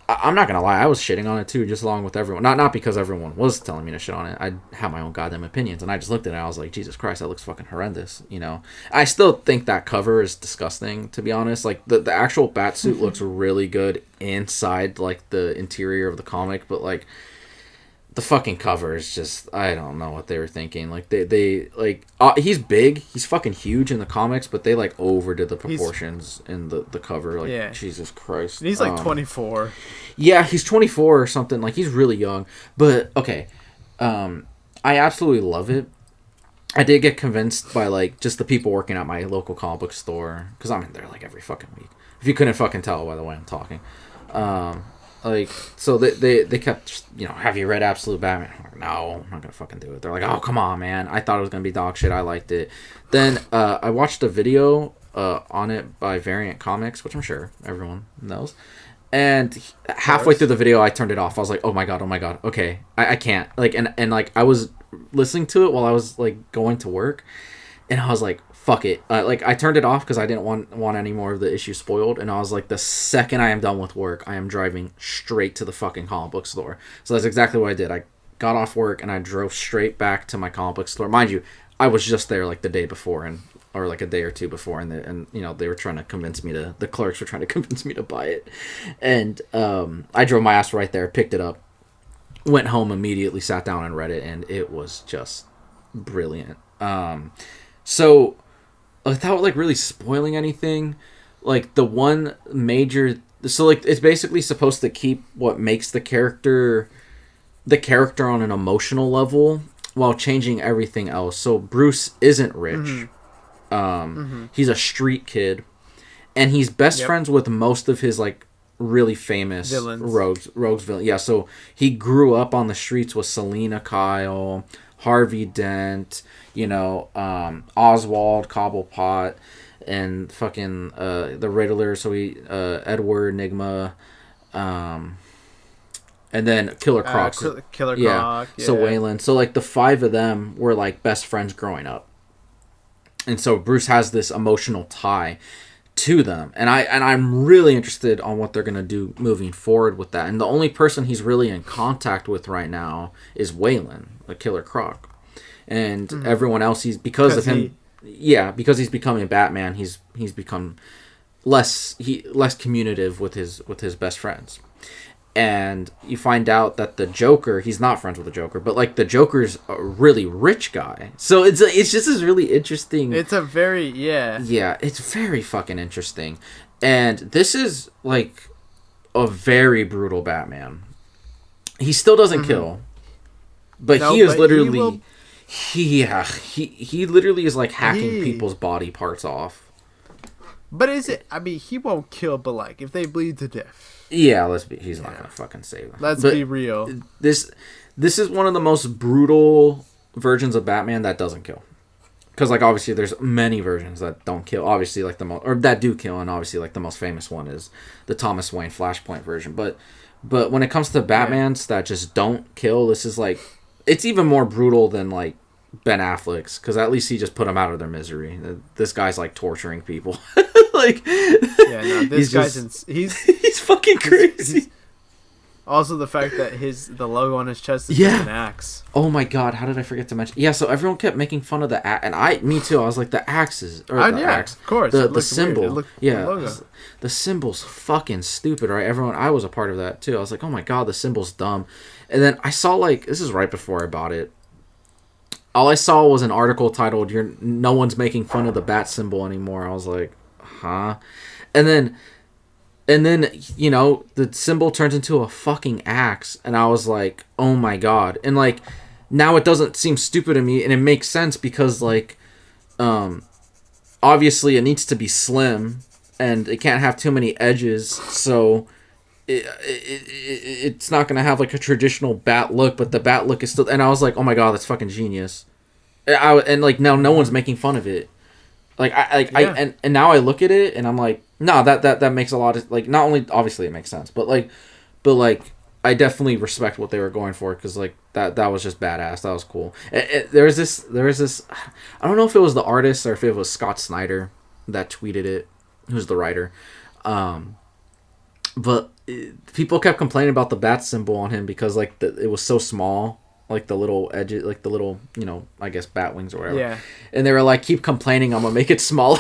I'm not gonna lie, I was shitting on it too, just along with everyone. Not because everyone was telling me to shit on it. I have my own goddamn opinions, and I just looked at it and I was like, Jesus Christ, that looks fucking horrendous. You know, I still think that cover is disgusting, to be honest. Like the actual Batsuit looks really good inside like the interior of the comic, but like the fucking cover is just, I don't know what they were thinking. Like they like he's big, he's fucking huge in the comics, but they like overdid the proportions in the cover. Like, yeah. Jesus Christ, and he's like 24. Yeah, he's 24 or something. Like, he's really young. But okay, I absolutely love it. I did get convinced by like just the people working at my local comic book store, because I'm in there like every fucking week. If you couldn't fucking tell by the way I'm talking. Like, so they kept, you know, have you read Absolute Batman? I'm like, no, I'm not gonna fucking do it. They're like, oh, come on, man. I thought it was gonna be dog shit. I liked it. Then I watched a video on it by Variant Comics, which I'm sure everyone knows. And halfway through the video, I turned it off. I was like, oh my god, okay, I can't. Like, and like, I was listening to it while I was like going to work, and I was like, fuck it. Like, I turned it off because I didn't want any more of the issue spoiled, and I was like, the second I am done with work, I am driving straight to the fucking comic book store. So that's exactly what I did. I got off work and I drove straight back to my comic book store. Mind you, I was just there like the day before, or like a day or two before, and you know, they were trying to convince me the clerks were trying to convince me to buy it, and I drove my ass right there, picked it up, went home immediately, sat down and read it, and it was just brilliant. So without like really spoiling anything, like the one major, so like it's basically supposed to keep what makes the character on an emotional level while changing everything else. So Bruce isn't rich. He's a street kid, and he's best friends with most of his like really famous rogues villains. Yeah, so he grew up on the streets with Selena Kyle, Harvey Dent, you know, Oswald Cobblepot, and fucking the Riddler. So Edward Nygma, and then Killer Croc. Killer Croc. Yeah. So Wayland. So like the 5 of them were like best friends growing up. And so Bruce has this emotional tie to them, and I'm really interested on what they're gonna do moving forward with that. And the only person he's really in contact with right now is Wayland, the Killer Croc, and everyone else. Because he's becoming Batman. He's become less communicative with his best friends, and you find out that the Joker, he's not friends with the Joker, but like the Joker's a really rich guy. So it's just this really interesting. It's a very yeah, it's very fucking interesting, and this is like a very brutal Batman. He still doesn't kill, but he is literally he literally is like hacking people's body parts off. But is it? I mean, he won't kill, but like if they bleed to death. Yeah, he's not gonna fucking save them. Let's be real. This is one of the most brutal versions of Batman that doesn't kill. Because like obviously there's many versions that don't kill. Obviously like or that do kill, and obviously like the most famous one is the Thomas Wayne Flashpoint version. But when it comes to Batmans that just don't kill, this is like it's even more brutal than like Ben Affleck's, because at least he just put them out of their misery. This guy's like torturing people. Like, yeah, no, this guy's he's fucking crazy. Also, the fact that the logo on his chest is an axe. Oh my god, how did I forget to mention? Yeah, so everyone kept making fun of the axe, and me too. I was like, the axes or the axe, of course, the symbol, the logo. The symbol's fucking stupid, right? Everyone, I was a part of that too. I was like, oh my god, the symbol's dumb. And then I saw like this is right before I bought it. All I saw was an article titled "No one's making fun of the bat symbol anymore." I was like, huh? And then you know the symbol turns into a fucking axe, and I was like, oh my god. And like now it doesn't seem stupid to me, and it makes sense because like obviously it needs to be slim and it can't have too many edges, so it's not gonna have like a traditional bat look, but the bat look is still. And I was like, oh my god, that's fucking genius. And like now no one's making fun of it. Like I now I look at it and I'm like, no, that makes a lot of like, not only obviously it makes sense, but like I definitely respect what they were going for, because like that was just badass. That was cool. There was this I don't know if it was the artist or if it was Scott Snyder that tweeted it, who's the writer, but people kept complaining about the bat symbol on him because like it was so small, like the little edges, like the little, you know, I guess bat wings or whatever. Yeah. And they were like, keep complaining, I'm gonna make it smaller.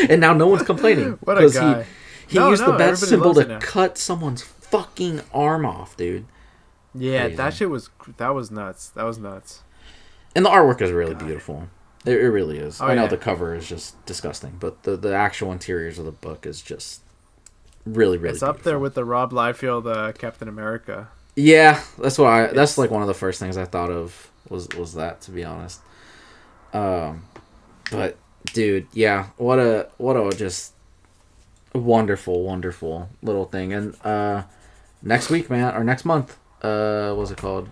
And now no one's complaining. What a guy. He used the bat symbol to cut someone's fucking arm off, dude. Yeah, crazy. That was nuts. That was nuts. And the artwork is really beautiful. It really is. I know the cover is just disgusting, but the actual interiors of the book is just really, really beautiful. Up there with the Rob Liefeld Captain America. Yeah, that's that's like one of the first things I thought of was that, to be honest. But dude, yeah, what a just wonderful little thing. And next week, man, or next month, what's it called?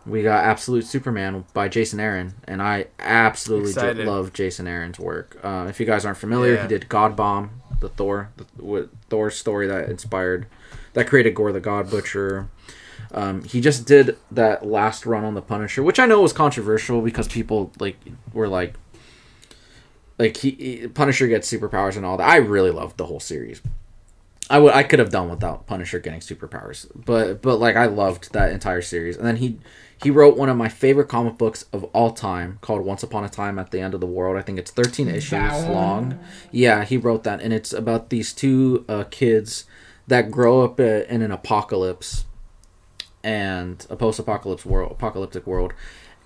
We got Absolute Superman by Jason Aaron, and I absolutely love Jason Aaron's work. If you guys aren't familiar, he did God Bomb, the Thor story that created Gore the God Butcher. He just did that last run on the Punisher, which I know was controversial because people were like Punisher gets superpowers and all that. I really loved the whole series. I could have done without Punisher getting superpowers, but like I loved that entire series. And then he wrote one of my favorite comic books of all time called Once Upon a Time at the End of the World. I think it's 13 issues long. Yeah, he wrote that, and it's about these two kids that grow up in an apocalypse and a apocalyptic world,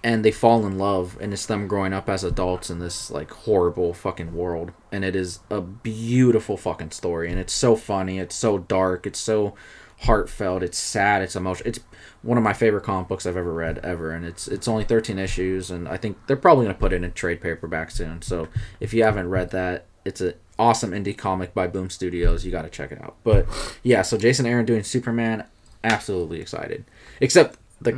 and they fall in love, and it's them growing up as adults in this like horrible fucking world. And it is a beautiful fucking story, and it's so funny, it's so dark, it's so heartfelt, it's sad, it's emotional. It's one of my favorite comic books I've ever read ever, and it's only 13 issues, and I think they're probably going to put it in trade paperback soon. So if you haven't read that, it's an awesome indie comic by Boom Studios. You got to check it out. But yeah, so Jason Aaron doing Superman, absolutely excited. Except the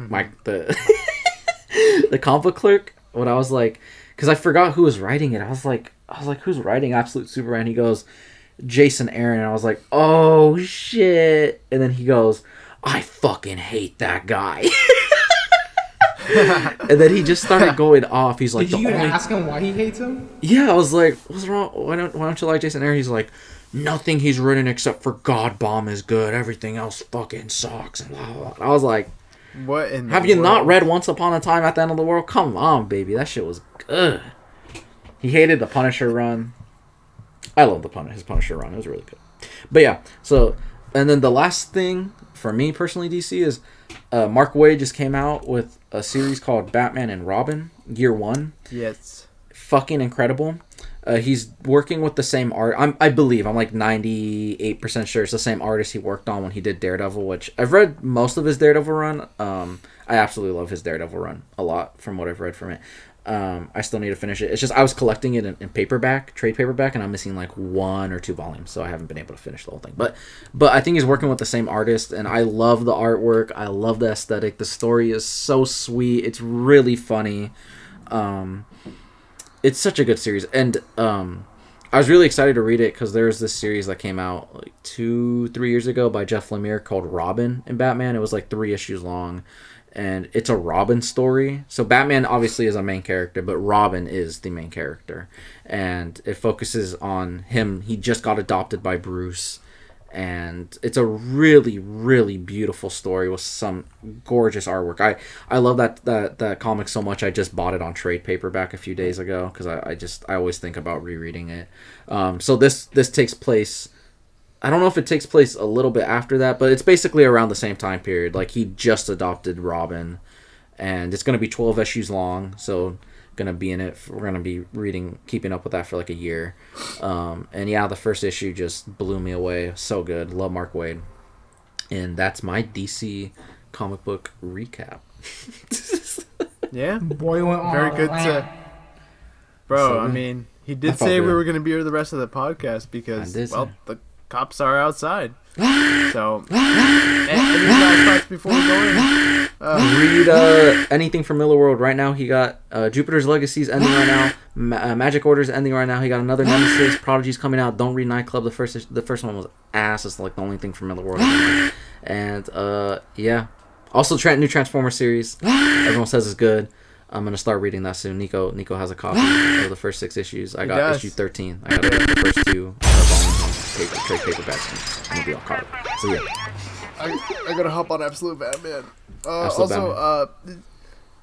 comic book clerk, when I was like, because I forgot who was writing it. I was like, who's writing Absolute Superman? He goes, Jason Aaron. And I was like, oh shit. And then he goes, I fucking hate that guy. And then he just started going off. He's like, did you ask him why he hates him? Yeah, I was like, what's wrong? Why don't you like Jason Aaron? He's like, nothing he's written except for God Bomb is good. Everything else fucking sucks. And blah, blah, blah. I was like, what in the have you not read Once Upon a Time at the End of the World? Come on, baby. That shit was good. He hated the Punisher run. I love his Punisher run. It was really good. But yeah, so and then the last thing for me personally, DC is Mark Waid just came out with a series called Batman and Robin Year One. Yes. Fucking incredible. He's working with the same art. I believe I'm like 98% sure it's the same artist he worked on when he did Daredevil, which I've read most of his Daredevil run. I absolutely love his Daredevil run a lot from what I've read from it. I still need to finish it. It's just I was collecting it in paperback, trade paperback, and I'm missing like 1 or 2 volumes, so I haven't been able to finish the whole thing. But I think he's working with the same artist, and I love the artwork. I love the aesthetic. The story is so sweet. It's really funny. It's such a good series, and I was really excited to read it because there's this series that came out like 2-3 years ago by Jeff Lemire called Robin in Batman. It was like 3 issues long, and it's a Robin story. So Batman obviously is a main character, but Robin is the main character, and it focuses on him. He just got adopted by Bruce, and it's a really, really beautiful story with some gorgeous artwork. I love that comic so much. I just bought it on trade paperback a few days ago because I always think about rereading it. So this takes place. I don't know if it takes place a little bit after that, but it's basically around the same time period. Like he just adopted Robin, and it's going to be 12 issues long. So gonna be in it. We're gonna be keeping up with that for like a year. And yeah, the first issue just blew me away. So good. Love Mark Waid. And that's my DC comic book recap. Yeah, boy went on very good. Bro, So I mean, he did say we were gonna be here the rest of the podcast because the cops are outside. So, any last thoughts before we go in? Read anything from Millarworld right now. He got Jupiter's Legacy's ending right now. Magic Order's ending right now. He got another Nemesis. Prodigy's coming out. Don't read Nightclub. The first one was ass. It's like the only thing from Millarworld. And yeah. Also, new Transformer series. Everyone says it's good. I'm gonna start reading that soon. Nico has a copy of the first 6 issues. I got issue 13. I got the first 2 volumes on trade paperbacks. I'm gonna be all caught up. So yeah. I gotta hop on Absolute Batman.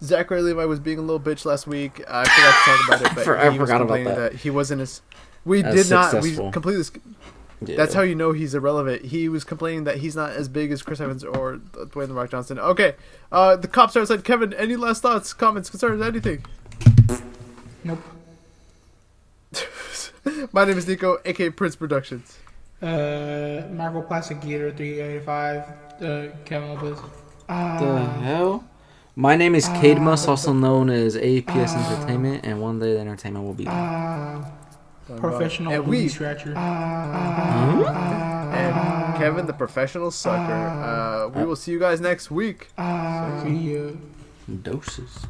Zachary Levi was being a little bitch last week. I forgot to talk about it, but I forgot about that. He wasn't as. We completely. Yeah. That's how you know he's irrelevant. He was complaining that he's not as big as Chris Evans or Dwayne The Rock Johnson. Okay, the cops are outside. Kevin, any last thoughts, comments, concerns, anything? Nope. My name is Neco, aka Prince Productions. Marvel Plastic Gear 385. Kevin Lopez. The hell? My name is Cademus, also known as APS Entertainment, and one day the entertainment will be professional booty scratcher. And Kevin, the professional sucker. We will see you guys next week. Doses.